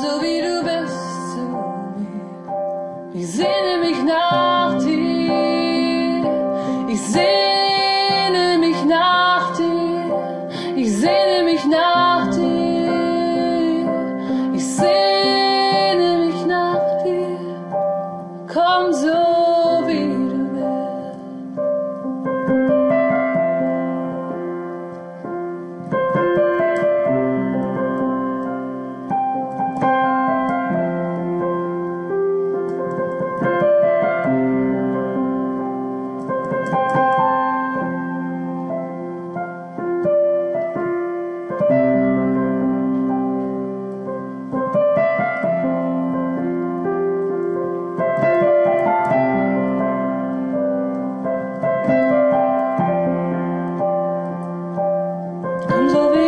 so wie du bist zu mir. Ich sehne mich nach dir. Ich sehne mich nach dir. Ich sehne mich nach dir. Ich sehne mich nach dir. Komm so wie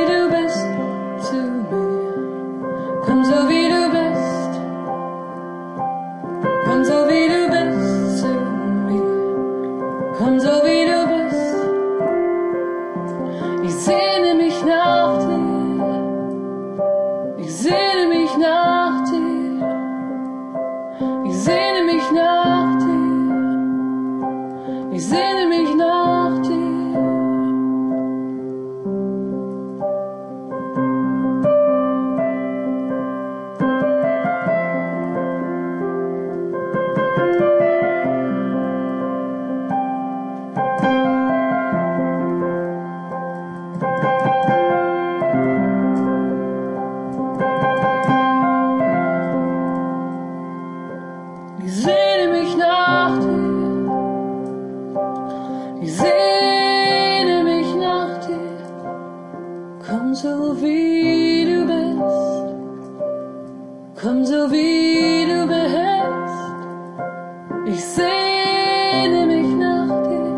du bist. Komm so wie du bist. Komm so wie du bist zu mir. Komm so wie du bist. Ich sehne mich nach dir. Ich sehne mich nach dir. Ich sehne mich nach dir. Ich sehne mich nach dir. Ich sehne mich nach dir. Ich sehne mich nach dir. Komm so wie du bist. Komm so wie du bist. Ich sehne mich nach dir.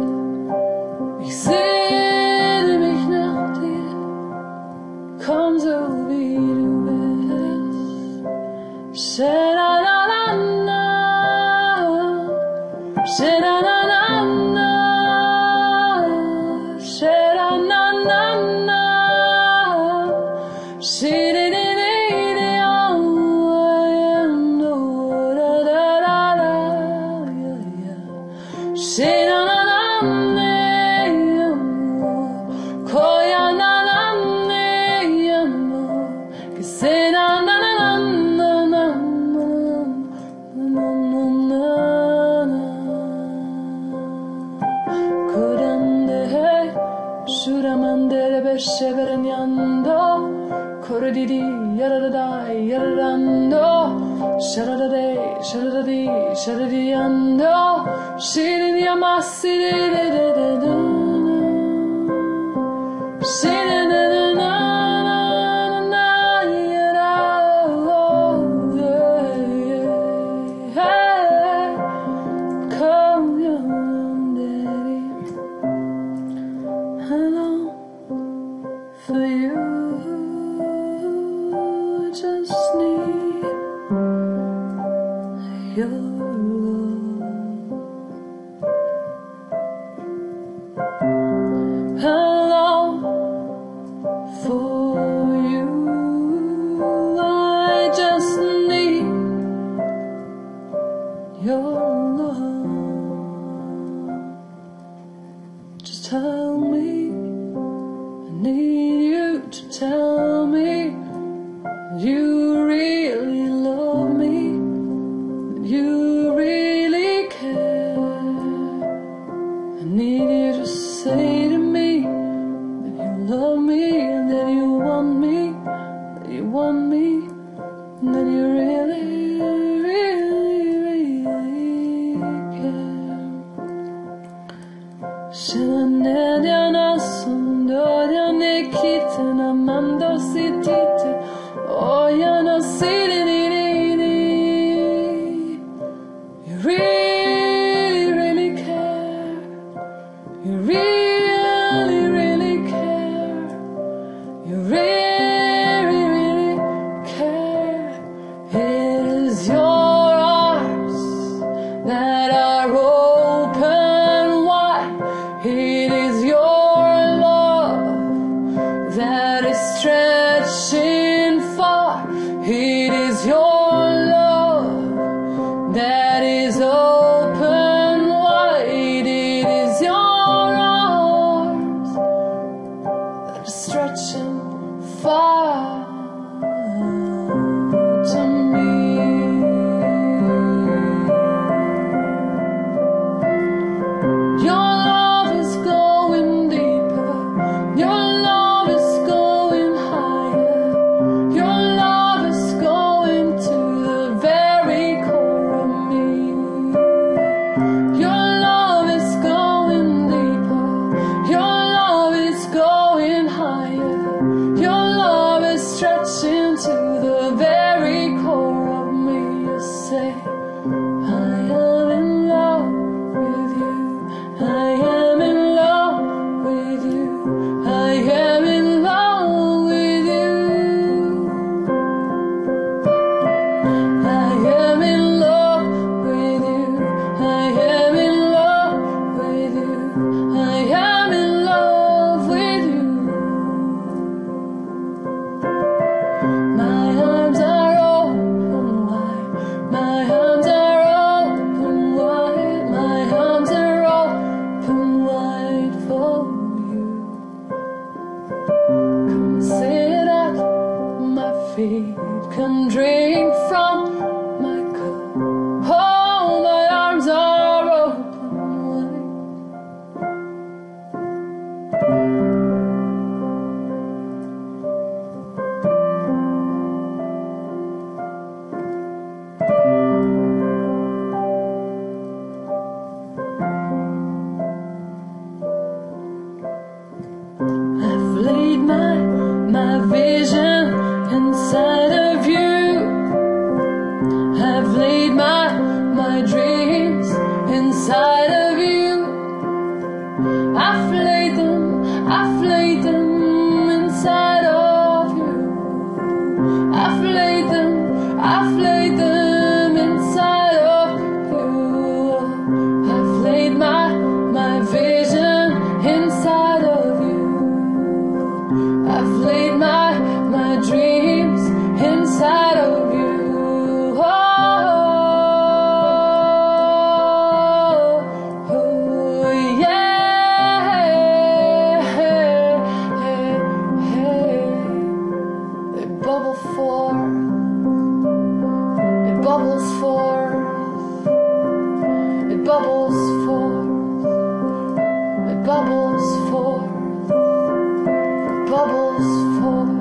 Ich sehne mich nach dir. Komm so wie du bist. Sha-la-la-la-la. Sha-na-na-na-na, sha-na-na-na-na, shi-di-di-di-di-di-oh-da-da-da-da, shi-na-na-na-na, ko-ya-na-na-na, ki-se-na-na-na-na-na. Shuramandere besheveranyando, korodidi yarada yarando, sharadade sharadadi sharadiyando, shiriyamasirede, shirinanana yara, come yonder. I long for you, just need your love. I long for you, I just need your love. Just tell me. I need you to tell me that you really love me, that you really care. I need you to say to me that you love me and that you want me, that you want me, and that you really, really, really care. Kitana mando sitite, oh ya no sidini. You really, really care. You really, really care. You really, really care. It is your arms that are open wide. It is your love that is stretching far. It is your bubbles forth, bubbles forth,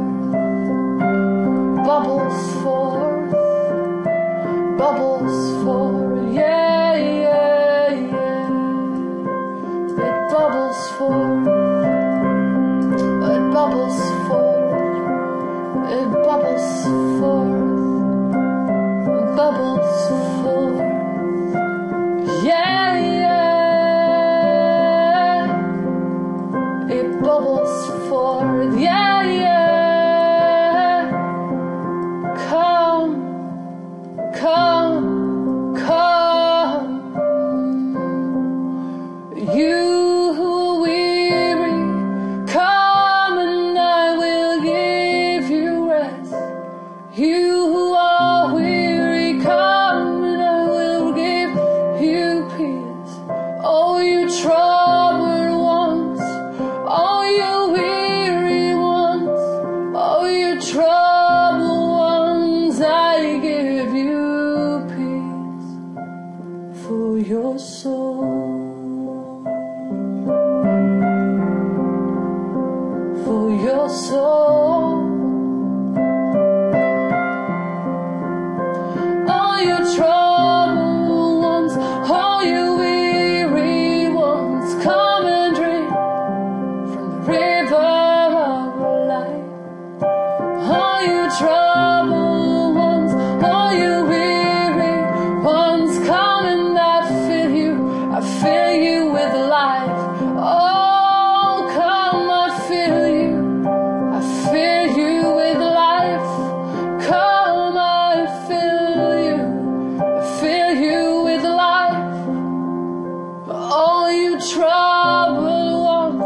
bubbles forth, bubbles forth, yeah, yeah, yeah. It bubbles forth, it bubbles forth, it bubbles forth, it bubbles forth, yeah, yeah. It bubbles forth, yeah, yeah. Come, come, come. You who are weary, come and I will give you rest. You who are weary, come and I will give you peace. Oh, you troubled ones, oh, you weary ones, oh, you troubled ones, I give you peace for your soul, for your soul. All you troubled ones, all you weary ones, come and drink from the river of life. All you troubled ones, all you weary ones, come and I fill you with life. Oh, come, I fill you with life. Come, I fill you with life. All you troubled ones,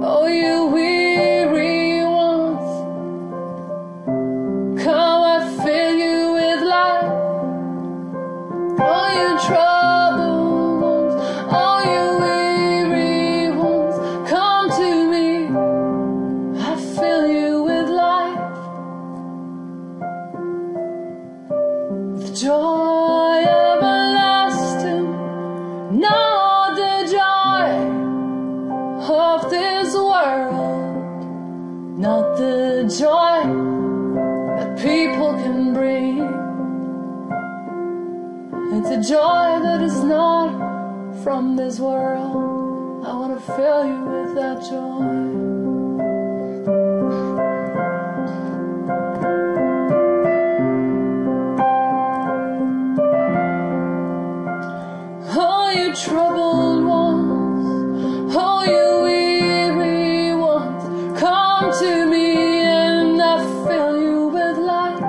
all you weary ones, come, I fill you with life. All you troubled ones, all you weary ones, come to me, I fill you with life. With joy everlasting, not the joy of this world, not the joy that people can bring. It's a joy that is not from this world. I want to fill you with that joy. All you troubled ones, all you weary ones, come to me and I fill you with life.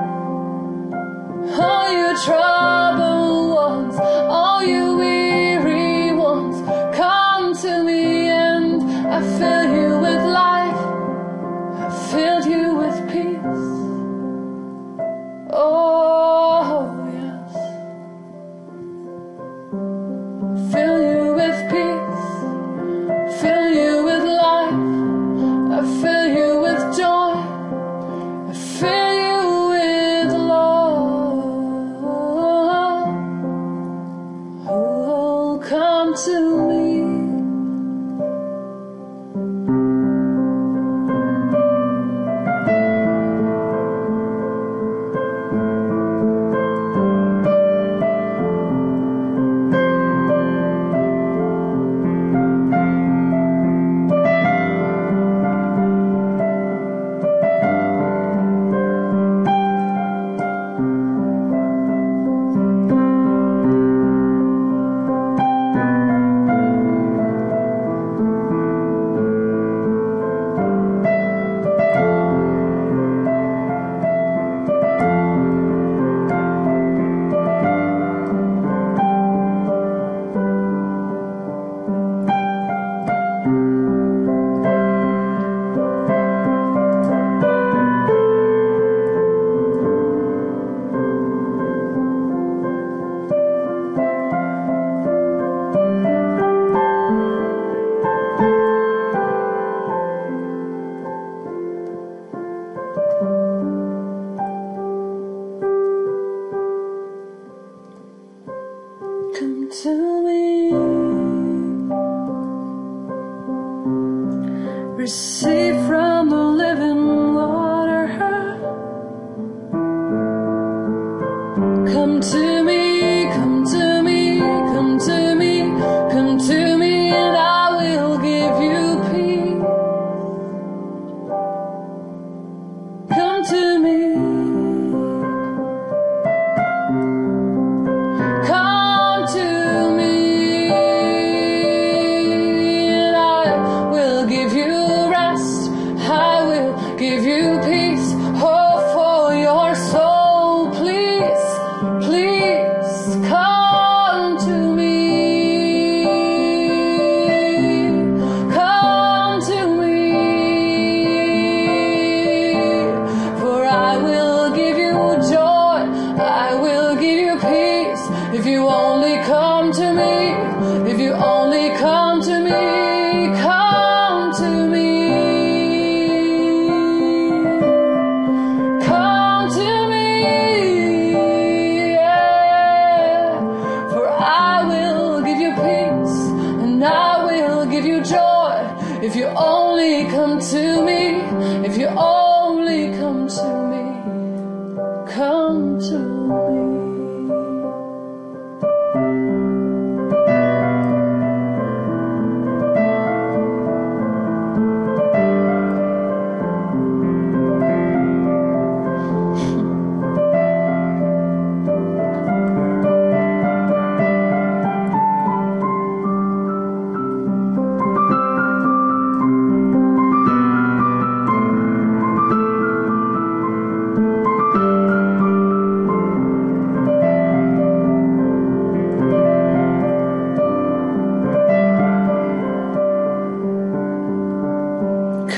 All you troubled ones, all you weary ones, come to me and I fill you with life. I filled you with peace. Oh, yes. Fill you with peace, fill you with life, I fill you with joy, I fill you with love. Oh, come to me, receive from the living water. Come to me, come to me, come to me, come to me, and I will give you peace. Come to me. Come to me, and I will give you rest. I will give you peace. Oh, for your soul, please, please come to me. Come to me, for I will give you joy. I will give you peace. If you only come to me, if you only come to me, come to me. Come to me, yeah. For I will give you peace, and I will give you joy. If you only come to me, if you only come to me, come to me.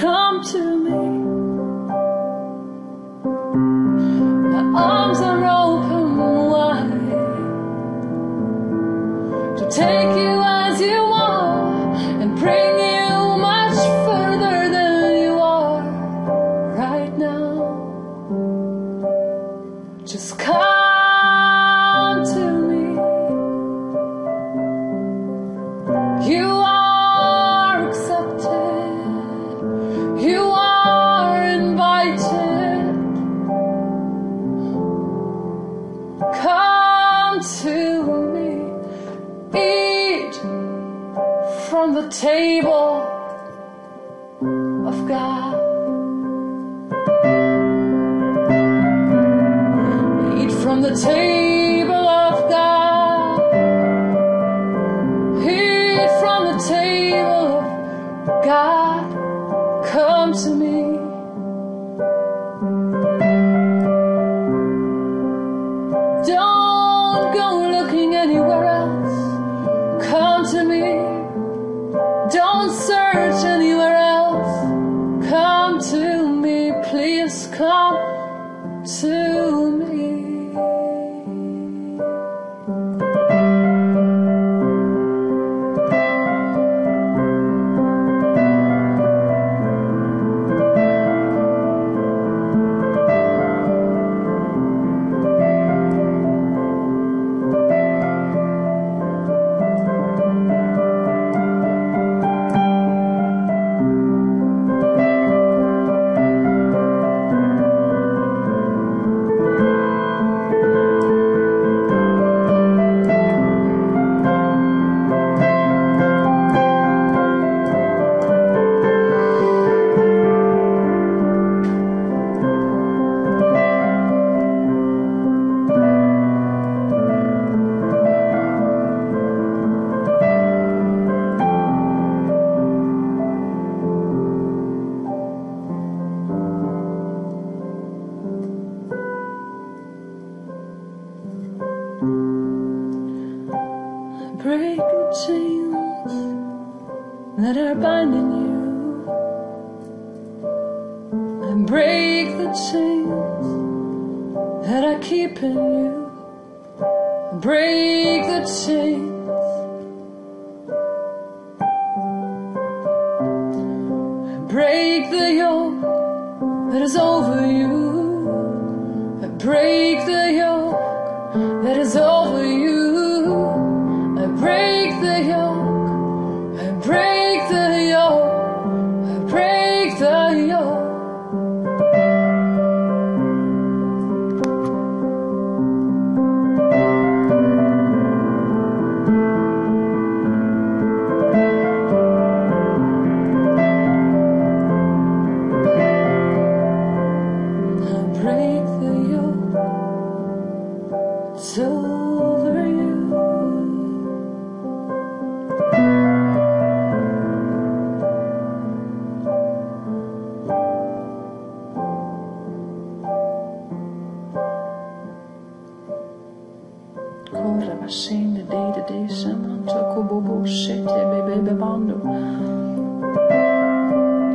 Come to me. My arms are open wide to take you as you are and bring you much further than you are right now. Just come to me. You are accepted. You are invited. Come to me. Eat from the table of God. Eat from the table of God. Eat from the table of God. Come to me. Don't go looking anywhere else. Come to me. Don't search anywhere else. Come to me. Please come to me. Break the chains that are binding you, and break the chains that are keeping you. Break the chains. Break the yoke that is over you. Break the yoke that is over you. I break the yoke. I break the yoke. I break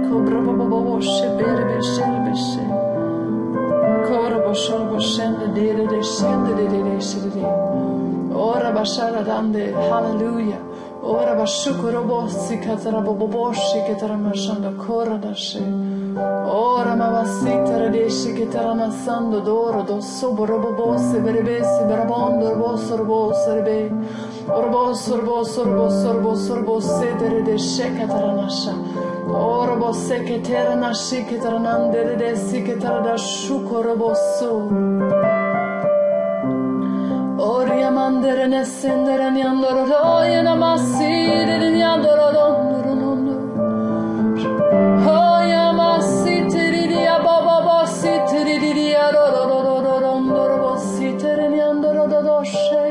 Cobra bobo shibere beshe. Cora bosho shende de shende de shende. Ora bashara dande, hallelujah. Ora bashukuro bossi katara boboshi katara mashanda cora dashe. Ora mavasita redeshi katara masando doro do soboro bobose berebese berabondo roboso rebe. Orbo sedere de shekatara nasha. Orbo seketera nashi katara nande de sikatara da shukuro bosso. Oria mandere ne sendere ni andoro roye na masire ni andoro rondo. Oya masite di ababa site di rondo site ni andoro doshe.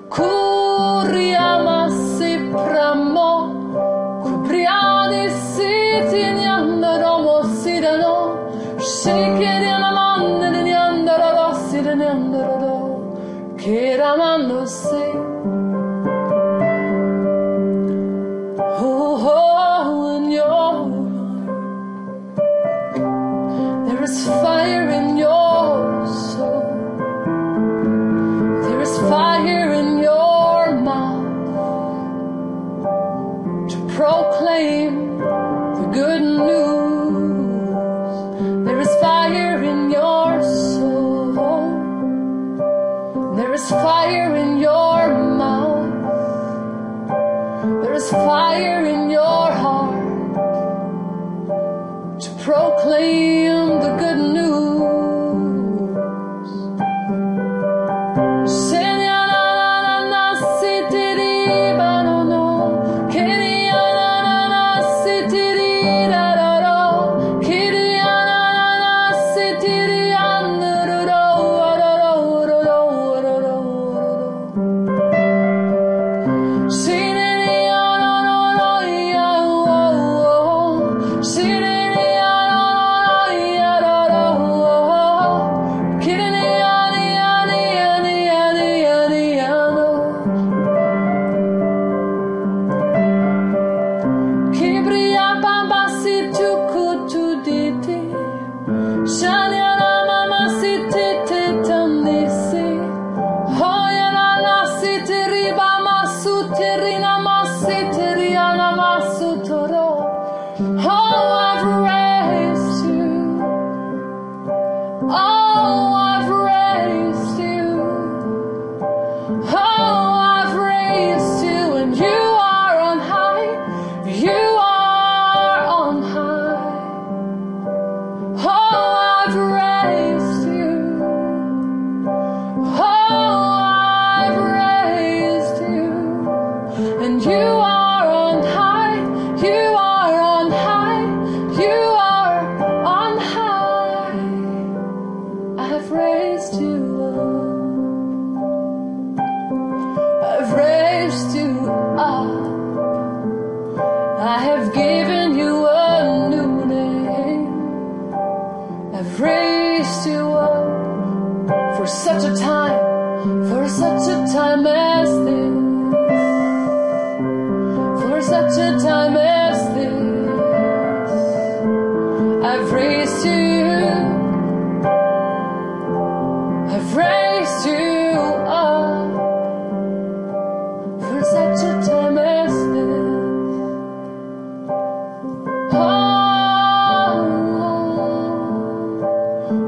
Kuria masi pramo kupriani siti ni andoro mosirano. Shikeri na mande ni andoro sire ni andoro. Keramanose, in your there is fire in your soul. There is fire in your mouth to proclaim the good news. There is fire in your soul. There is fire in your mouth. There is fire in your heart to proclaim the good news. I have given you a new name. I've raised you up for such a time as this. For such a time as this, I've raised you. I've raised you up for such a time as this.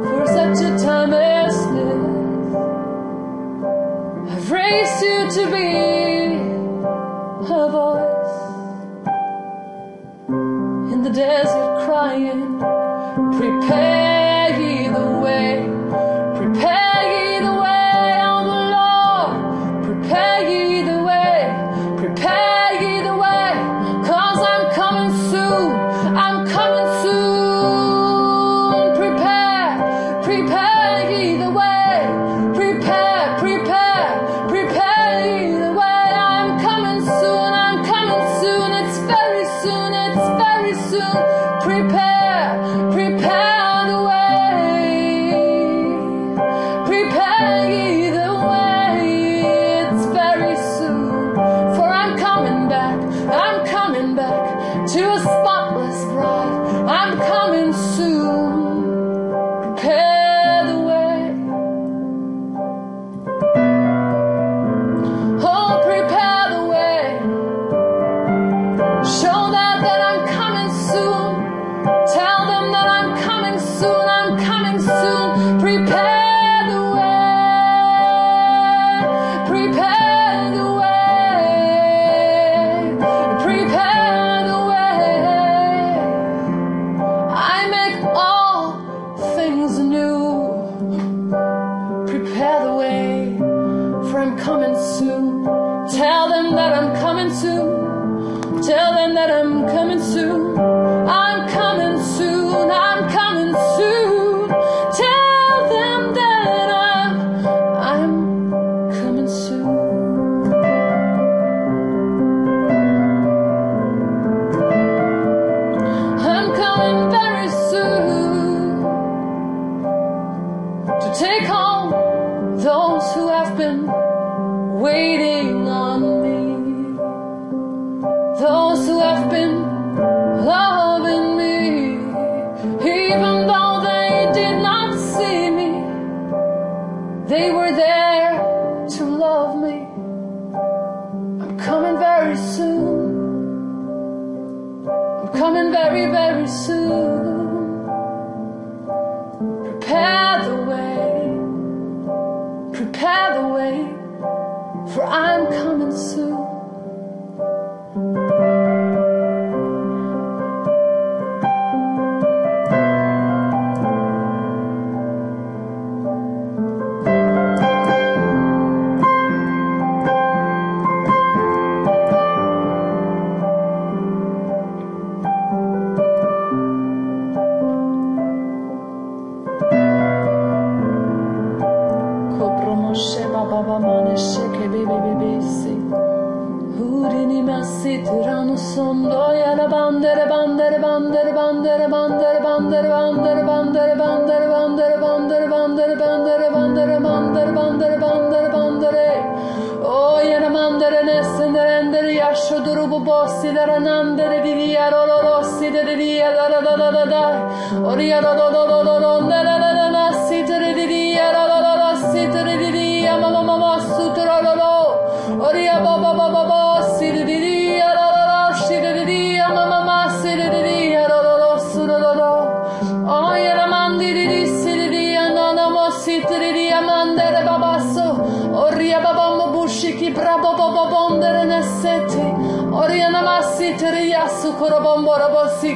For such a time as this, I've raised you to be a voice in the desert crying, prepare ye the way, prepare ye the way of the Lord, prepare ye the way, prepare ye the way, 'cause I'm coming soon, I'm coming soon. Prepare ye the way, prepare ye the way. I'm coming soon, it's very soon, prepare the way, prepare ye the way, it's very soon, for I'm coming back, to a spotless bride. I'm coming soon. Prepare the way. Oh, prepare the way. Show them that I'm coming soon. Tell them that I'm coming soon. I'm coming soon. Prepare the way. Prepare the way. Prepare the way. I make all things new. Prepare the way, for I'm coming soon. Tell them that I'm coming soon. Tell them that I'm coming soon. I'm coming soon. I'm coming soon. Tell them that I'm coming soon. I'm coming very soon to take home those who have been waiting on me, those who have been loving me, even though they did not see me, they were there to love me. I'm coming very soon. I'm coming very, very soon. Prepare the way. Prepare the way, for I'm coming soon.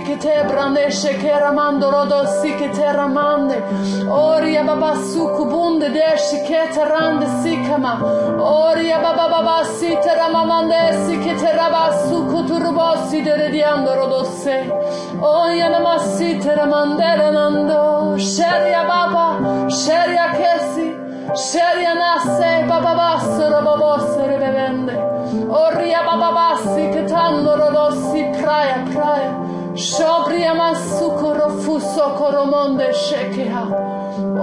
Che te brandesce che ramando rodossi che te ramande oria baba sucubunde desci che te rande sikama oria baba si te ramamandessi che te rabassu kuturubossi de diando rodosse oia namassi te ramandere nando sheria baba sheria kesi sheria nasse baba basso robobosse bevende oria baba bassi che tando rodossi praia Shobria masukoro fuso koromonde shekeha.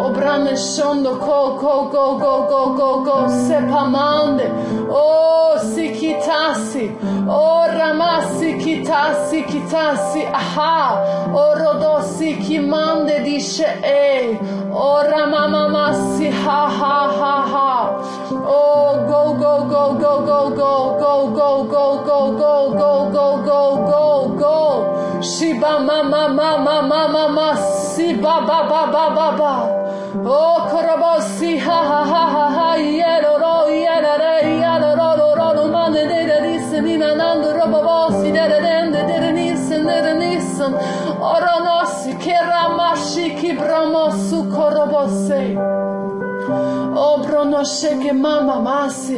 Obrane shondo go sepamande. Oh sikitasi. Oh ramasi kitasi. Aha. Oh rodosi kimande dishe e. Oh ramamamasi ha. Oh go. Shiba mama si ba. Oh korobosi ha yero mane de risenina nando robobosi de nissen oronosi keramashi kibramosu korobose. Oh bronoshe che mama masi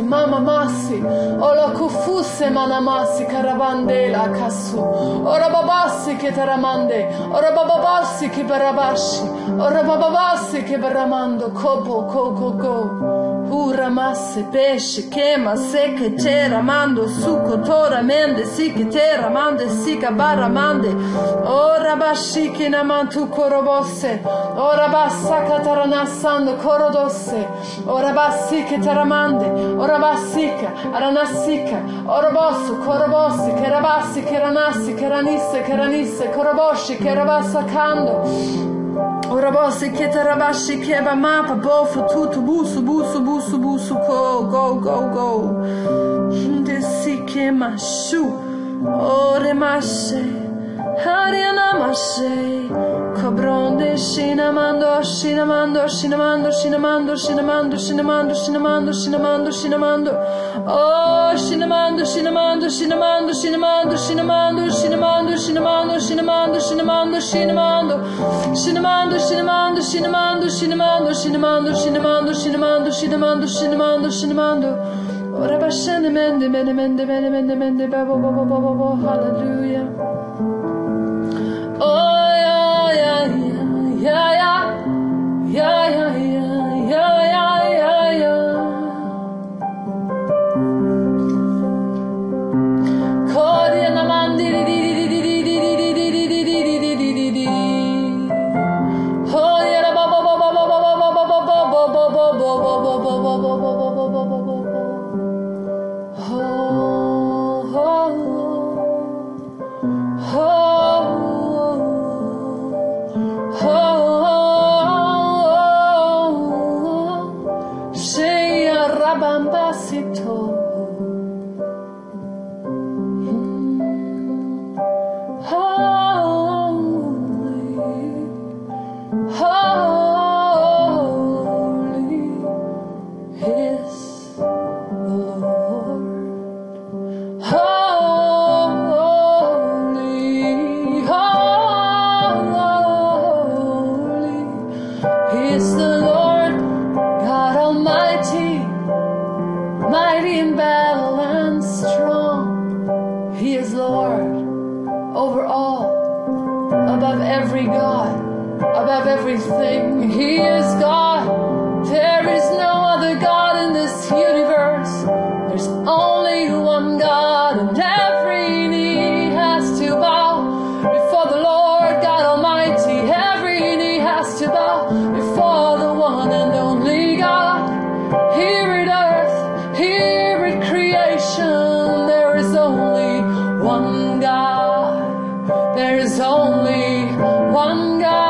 Ola kufuse manamasi caravandela kasu Ora babassi che taramande Ora bababassi che barabashi Ora bababassi che baramando Go Pura masse pesce Chema se che te ramando Succo tora mende Si che te ramande Si che baramande Ora bashi che namantu korobosse Ora bassa cataranassando Korodosse Orabasike taramande, orabasika, aranasika, orobosu, korobosi, kerabasi, keranasi, keranise, keranise, koroboshi, kerabasakando. Orabosi, ketarabashi, keba mapa, bofu, tutu, busu, busu, busu, busu, go, go. Desike mashu, oremashe, harianamashe. Cobronde, shinamando, shinamando, shinamando, shinamando, shinamando, shinamando, shinamando, shinamando, shinamando. Oh, shinamando, shinamando, shinamando, shinamando, shinamando, shinamando, shinamando, shinamando, shinamando, shinamando. Shinamando, shinamando, shinamando, shinamando, shinamando, shinamando, shinamando, shinamando, shinamando, shinamando. Ora bashene mende, mende, mende, mende, mende, mende, babo, babo, babo, babo, hallelujah. Oh, everything. He is God. There is no other God in this universe. There's only one God, and every knee has to bow before the Lord God Almighty. Every knee has to bow before the one and only God. Here at earth, here at creation, there is only one God. There is only one God.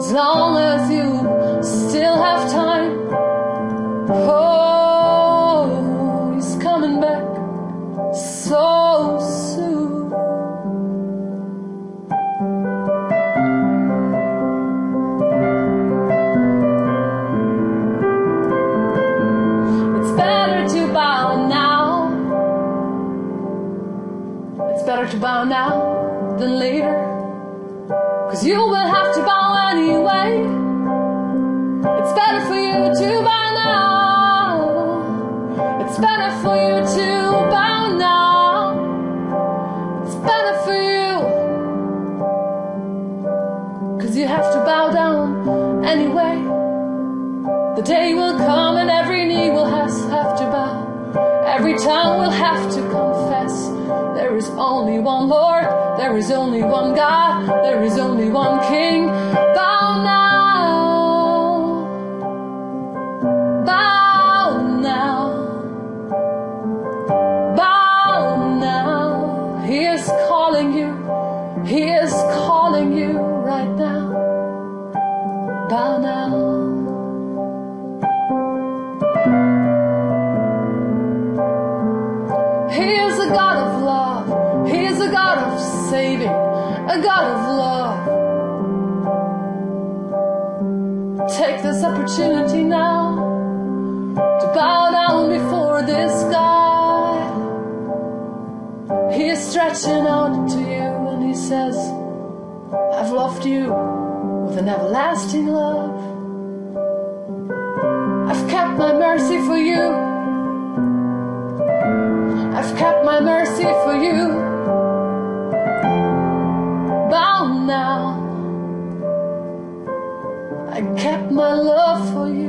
As long as you still have time. Oh, he's coming back so soon. It's better to bow now than later, 'cause you will have to bow anyway. It's better for you to bow now. It's better for you to bow now. It's better for you, 'cause you have to bow down anyway. The day will come and every knee will have to bow. Every tongue will have to confess. There is only one Lord, there is only one God, there is only one King. Bow now, bow now, bow now. He is calling you, He is calling you right now. Bow now. He is a God of love. He is a God of saving, a God of love. Take this opportunity now to bow down before this God. He is stretching out to you and He says, I've loved you with an everlasting love. I've kept my mercy for you. I've kept my mercy for you. Bow now. I kept my love for you.